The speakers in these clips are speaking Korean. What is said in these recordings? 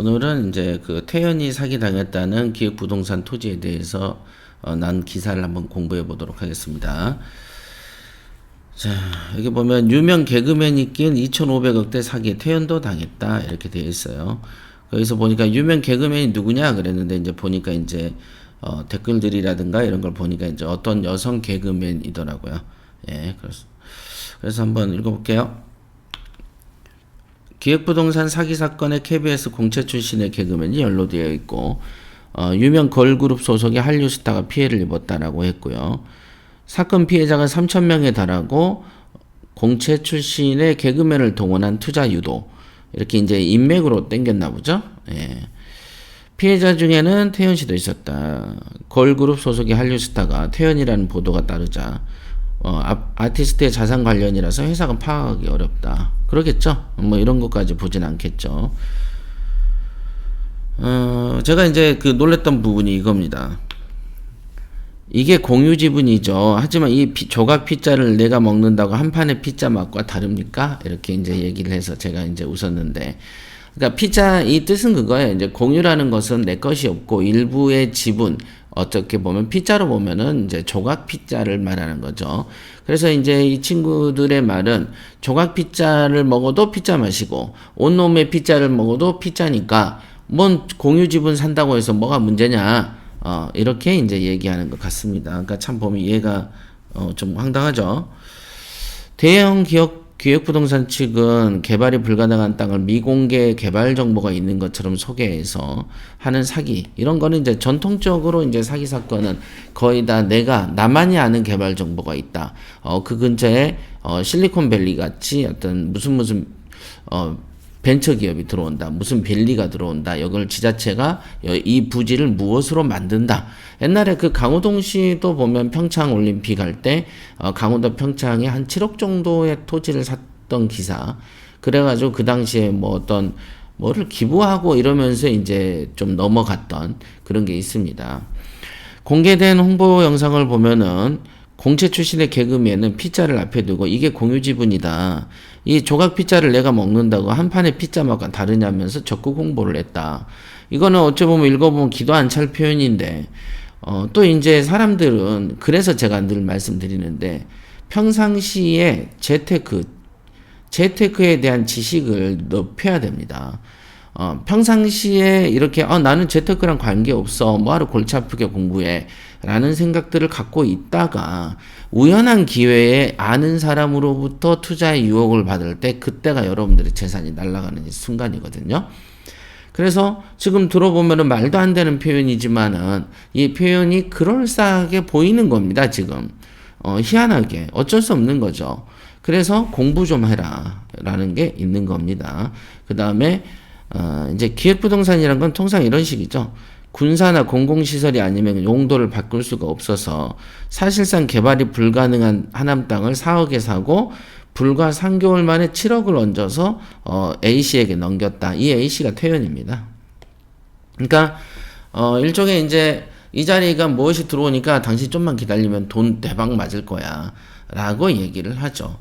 오늘은 이제 그 태연이 사기당했다는 기획부동산 토지에 대해서 난 기사를 한번 공부해 보도록 하겠습니다. 자, 여기 보면 유명 개그맨이 낀 2,500억대 사기에 태연도 당했다 이렇게 되어 있어요. 거기서 보니까 유명 개그맨이 누구냐 그랬는데 이제 보니까 이제 댓글들이라든가 이런 걸 보니까 이제 어떤 여성 개그맨이더라고요. 예, 그래서 한번 읽어볼게요. 기획부동산 사기 사건에 KBS 공채 출신의 개그맨이 연루되어 있고 유명 걸그룹 소속의 한류 스타가 피해를 입었다라고 했고요. 사건 피해자가 3,000명에 달하고 공채 출신의 개그맨을 동원한 투자 유도 이렇게 이제 인맥으로 땡겼나 보죠. 예. 피해자 중에는 태연 씨도 있었다. 걸그룹 소속의 한류 스타가 태연이라는 보도가 따르자 아티스트의 자산 관련이라서 회사가 파악하기 어렵다. 그러겠죠? 뭐 이런 것까지 보진 않겠죠. 제가 이제 그 놀랬던 부분이 이겁니다. 이게 공유 지분이죠. 하지만 이 조각 피자를 내가 먹는다고 한 판의 피자 맛과 다릅니까? 이렇게 이제 얘기를 해서 제가 이제 웃었는데, 그러니까 피자 이 뜻은 그거예요. 이제 공유라는 것은 내 것이 없고 일부의 지분, 어떻게 보면 피자로 보면은 이제 조각 피자를 말하는 거죠. 그래서 이제 이 친구들의 말은 조각 피자를 먹어도 피자 맛이고 온몸의 피자를 먹어도 피자니까 뭔 공유 지분 산다고 해서 뭐가 문제냐. 이렇게 이제 얘기하는 것 같습니다. 그러니까 참 보면 이해가 좀 황당하죠. 대형 기획부동산 측은 개발이 불가능한 땅을 미공개 개발 정보가 있는 것처럼 소개해서 하는 사기. 이런 거는 이제 전통적으로 이제 사기 사건은 거의 다 나만이 아는 개발 정보가 있다. 그 근처에 실리콘밸리 같이 어떤 무슨 벤처기업이 들어온다. 무슨 밸리가 들어온다. 이걸 지자체가 이 부지를 무엇으로 만든다. 옛날에 그 강호동시도 보면 평창 올림픽 할 때 강원도 평창에 한 7억 정도의 토지를 샀던 기사. 그래가지고 그 당시에 뭐 어떤 뭐를 기부하고 이러면서 이제 좀 넘어갔던 그런 게 있습니다. 공개된 홍보 영상을 보면은 공채 출신의 개그맨은 피자를 앞에 두고 이게 공유 지분이다. 이 조각 피자를 내가 먹는다고 한 판의 피자 맛과 다르냐면서 적극 홍보를 했다. 이거는 어찌 보면 읽어보면 기도 안 찰 표현인데 또 이제 사람들은 그래서 제가 늘 말씀드리는데 평상시에 재테크에 대한 지식을 높여야 됩니다. 평상시에 이렇게 나는 재테크랑 관계없어 뭐하러 골치 아프게 공부해 라는 생각들을 갖고 있다가 우연한 기회에 아는 사람으로부터 투자의 유혹을 받을 때 그때가 여러분들의 재산이 날아가는 순간이거든요. 그래서 지금 들어보면은 말도 안 되는 표현이지만은 이 표현이 그럴싸하게 보이는 겁니다. 지금 희한하게 어쩔 수 없는 거죠. 그래서 공부 좀 해라 라는 게 있는 겁니다. 그 다음에 이제 기획부동산이란 건 통상 이런 식이죠. 군사나 공공시설이 아니면 용도를 바꿀 수가 없어서 사실상 개발이 불가능한 하남 땅을 4억에 사고 불과 3개월 만에 7억을 얹어서 A씨에게 넘겼다. 이 A씨가 태연입니다. 그러니까 일종의 이제 이 자리가 무엇이 들어오니까 당신 좀만 기다리면 돈 대박 맞을 거야 라고 얘기를 하죠.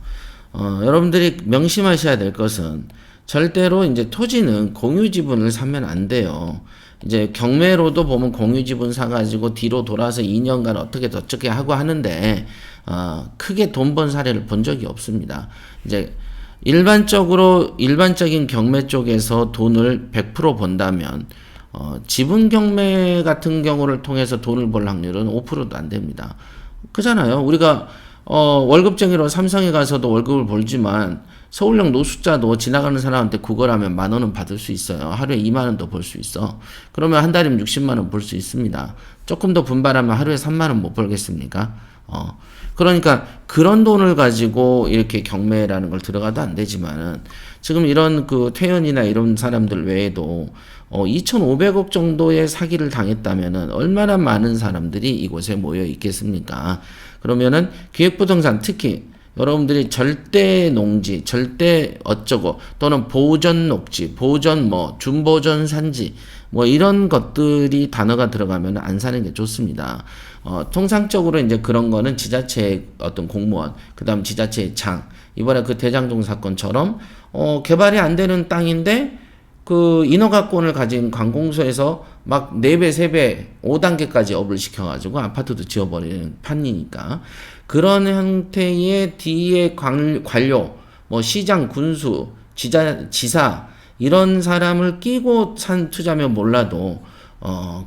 여러분들이 명심하셔야 될 것은 절대로 이제 토지는 공유 지분을 사면 안 돼요. 이제 경매로도 보면 공유 지분 사가지고 뒤로 돌아서 2년간 어떻게 저렇게 하고 하는데 크게 돈 번 사례를 본 적이 없습니다. 이제 일반적인 경매 쪽에서 돈을 100% 번다면 지분 경매 같은 경우를 통해서 돈을 벌 확률은 5%도 안 됩니다. 그잖아요. 우리가 월급쟁이로 삼성에 가서도 월급을 벌지만 서울역 노숙자도 지나가는 사람한테 그거라면 10,000원은 받을 수 있어요. 하루에 20,000원도 벌 수 있어. 그러면 한 달이면 600,000원 벌 수 있습니다. 조금 더 분발하면 하루에 30,000원 못 벌겠습니까? 그러니까 그런 돈을 가지고 이렇게 경매라는 걸 들어가도 안 되지만은 지금 이런 그 태연이나 이런 사람들 외에도 2,500억 정도의 사기를 당했다면은 얼마나 많은 사람들이 이곳에 모여 있겠습니까? 그러면은 기획부동산 특히 여러분들이 절대 농지, 절대 어쩌고 또는 보전 녹지, 보전 준보전 산지 이런 것들이 단어가 들어가면 안 사는 게 좋습니다. 통상적으로 이제 그런 거는 지자체의 어떤 공무원, 그다음 지자체의 장, 이번에 그 대장동 사건처럼 개발이 안 되는 땅인데 그 인허가권을 가진 관공서에서 막 4배, 3배, 5단계까지 업을 시켜가지고 아파트도 지어버리는 판이니까 그런 형태의 뒤에 관료, 뭐 시장, 군수, 지사 이런 사람을 끼고 산 투자면 몰라도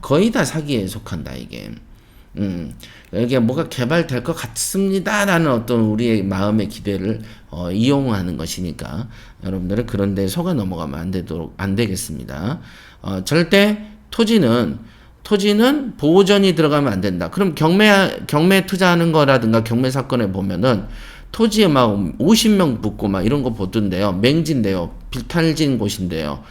거의 다 사기에 속한다 이게. 이게 뭐가 개발될 것 같습니다라는 어떤 우리의 마음의 기대를 이용하는 것이니까 여러분들은 그런 데 속아 넘어가면 안 되겠습니다. 절대 토지는 보호전이 들어가면 안 된다. 그럼 경매 투자하는 거라든가 경매 사건에 보면은 토지에 막 50명 붙고 막 이런 거 보던데요. 맹지인데요. 비탈진 곳인데요.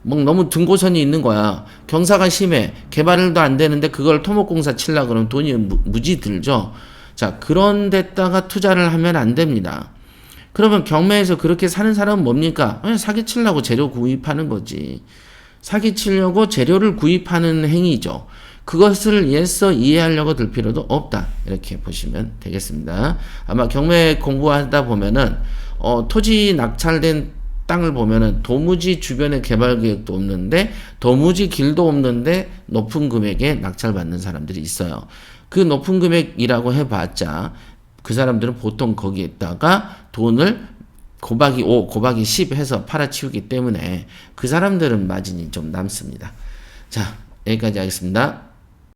뭐 너무 등고선이 있는 거야. 경사가 심해. 개발도 안 되는데 그걸 토목공사 칠라 그러면 돈이 무지 들죠. 자, 그런 데다가 투자를 하면 안 됩니다. 그러면 경매에서 그렇게 사는 사람은 뭡니까? 그냥 사기 치려고 재료 구입하는 거지. 사기 치려고 재료를 구입하는 행위죠. 그것을 예서 이해하려고 들 필요도 없다. 이렇게 보시면 되겠습니다. 아마 경매 공부하다 보면은 토지 낙찰된 땅을 보면은 도무지 주변에 개발 계획도 없는데 도무지 길도 없는데 높은 금액에 낙찰받는 사람들이 있어요. 그 높은 금액이라고 해봤자 그 사람들은 보통 거기에다가 돈을 곱하기 5, 곱하기 10 해서 팔아치우기 때문에 그 사람들은 마진이 좀 남습니다. 자, 여기까지 하겠습니다.